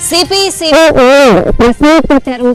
CPC పెట్టారు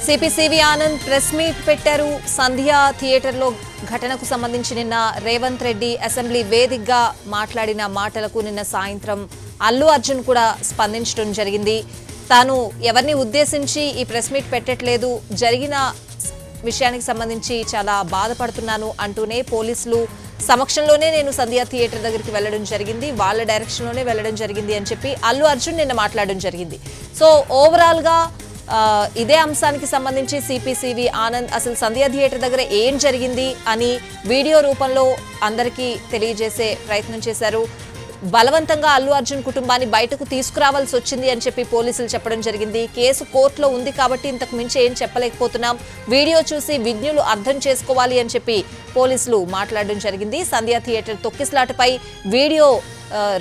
CPCV Anand press meet పెట్టారు. సంధ్యా థియేటర్లో ఘటనకు సంబంధించి నిన్న రేవంత్ రెడ్డి అసెంబ్లీ వేదికగా మాట్లాడిన మాటలకు నిన్న సాయంత్రం అల్లు అర్జున్ కూడా స్పందించడం జరిగింది. తాను ఎవరిని ఉద్దేశించి ఈ ప్రెస్ మీట్ పెట్టట్లేదు, జరిగిన విషయానికి సంబంధించి చాలా బాధపడుతున్నాను అంటూనే పోలీసులు సమక్షంలోనే నేను సంధ్యా థియేటర్ దగ్గరికి వెళ్లడం జరిగింది, వాళ్ళ డైరెక్షన్ లోనే వెళ్లడం జరిగింది అని చెప్పి అల్లు అర్జున్ నిన్న మాట్లాడడం జరిగింది. సో ఓవరాల్ గా ఇదే అంశానికి సంబంధించి సిపిసివి ఆనంద్ అసలు సంధ్యా థియేటర్ దగ్గర ఏం జరిగింది అని వీడియో రూపంలో అందరికీ తెలియజేసే ప్రయత్నం చేశారు. బలవంతంగా అల్లు అర్జున్ కుటుంబాన్ని బయటకు తీసుకురావాల్సి వచ్చింది అని చెప్పి పోలీసులు చెప్పడం జరిగింది. కేసు కోర్టులో ఉంది కాబట్టి ఇంతకు మించి ఏం చెప్పలేకపోతున్నాం, వీడియో చూసి విజ్ఞులు అర్థం చేసుకోవాలి అని చెప్పి పోలీసులు మాట్లాడడం జరిగింది. సంధ్యా థియేటర్ తొక్కిసలాటపై వీడియో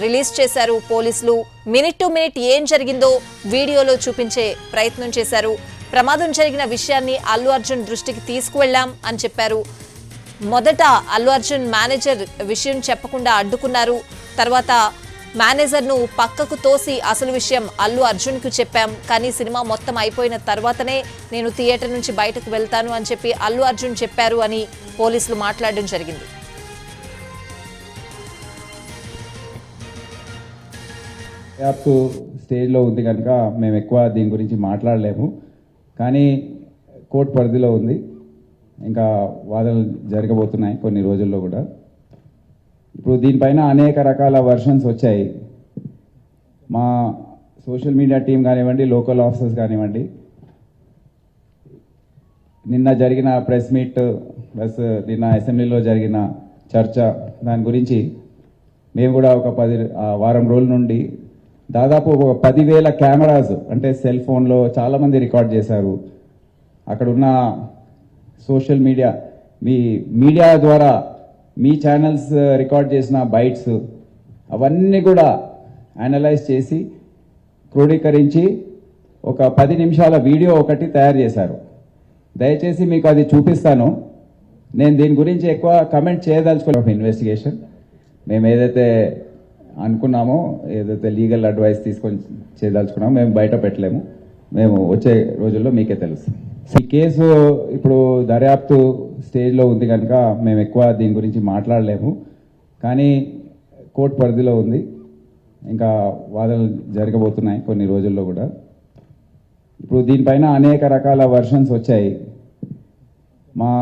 రిలీజ్ చేశారు పోలీసులు. మినిట్ టు మినిట్ ఏం జరిగిందో వీడియోలో చూపించే ప్రయత్నం చేశారు. ప్రమాదం జరిగిన విషయాన్ని అల్లు అర్జున్ దృష్టికి తీసుకువెళ్లాం అని చెప్పారు. మొదట అల్లు అర్జున్ మేనేజర్ విషయం చెప్పకుండా అడ్డుకున్నారు. తర్వాత మేనేజర్ను పక్కకు తోసి అసలు విషయం అల్లు అర్జున్కు చెప్పాం, కానీ సినిమా మొత్తం అయిపోయిన తర్వాతనే నేను థియేటర్ నుంచి బయటకు వెళ్తాను అని చెప్పి అల్లు అర్జున్ చెప్పారు అని పోలీసులు మాట్లాడడం జరిగింది. స్టేజ్లో ఉంది కనుక మేము ఎక్కువ దీని గురించి మాట్లాడలేము, కానీ కోర్టు పరిధిలో ఉంది, ఇంకా వాదనలు జరగబోతున్నాయి కొన్ని రోజుల్లో కూడా. ఇప్పుడు దీనిపైన అనేక రకాల వర్షన్స్ వచ్చాయి. మా సోషల్ మీడియా టీం కానివ్వండి, లోకల్ ఆఫీసర్స్ కానివ్వండి, నిన్న జరిగిన ప్రెస్ మీట్ ప్లస్ నిన్న అసెంబ్లీలో జరిగిన చర్చ దాని గురించి మేము కూడా ఒక వారం రోజుల నుండి దాదాపు ఒక 10,000 కెమెరాస్ అంటే సెల్ ఫోన్లో చాలామంది రికార్డ్ చేశారు. అక్కడున్న సోషల్ మీడియా మీడియా ద్వారా మీ ఛానల్స్ రికార్డ్ చేసిన బైట్స్ అవన్నీ కూడా అనలైజ్ చేసి క్రోడీకరించి ఒక 10 నిమిషాల వీడియో ఒకటి తయారు చేశారు. దయచేసి మీకు అది చూపిస్తాను. నేను దీని గురించి ఎక్కువ కమెంట్ చేయదలుచుకోలేదు. ఇన్వెస్టిగేషన్ మేము ఏదైతే అనుకున్నామో, ఏదైతే లీగల్ అడ్వైస్ తీసుకొని చేయదలుచుకున్నామో మేము బయట పెట్టలేము. మేము వచ్చే రోజుల్లో మీకే తెలుసు. ఈ కేసు ఇప్పుడు దర్యాప్తు స్టేజ్లో ఉంది కనుక మేము ఎక్కువ దీని గురించి మాట్లాడలేము, కానీ కోర్టు పరిధిలో ఉంది, ఇంకా వాదనలు జరగబోతున్నాయి కొన్ని రోజుల్లో కూడా. ఇప్పుడు దీనిపైన అనేక రకాల వర్షన్స్ వచ్చాయి. మా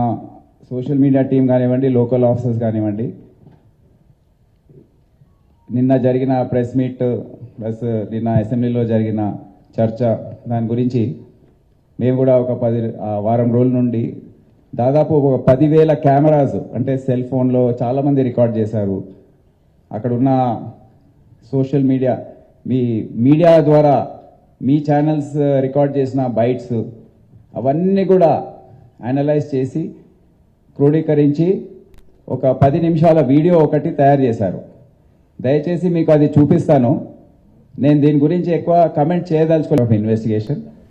సోషల్ మీడియా టీం కానివ్వండి, లోకల్ ఆఫీసర్స్ కానివ్వండి, నిన్న జరిగిన ప్రెస్ మీట్ ప్లస్ నిన్న అసెంబ్లీలో జరిగిన చర్చ దాని గురించి మేము కూడా ఒక వారం రోజుల నుండి దాదాపు ఒక 10,000 కెమెరాస్ అంటే సెల్ ఫోన్లో చాలామంది రికార్డ్ చేశారు. అక్కడున్న సోషల్ మీడియా మీడియా ద్వారా మీ ఛానల్స్ రికార్డ్ చేసిన బైట్స్ అవన్నీ కూడా అనలైజ్ చేసి క్రోడీకరించి ఒక 10 నిమిషాల వీడియో ఒకటి తయారు చేశారు. దయచేసి మీకు అది చూపిస్తాను. నేను దీని గురించి ఎక్కువ కమెంట్ చేయదలుచుకోలేదు. ఇన్వెస్టిగేషన్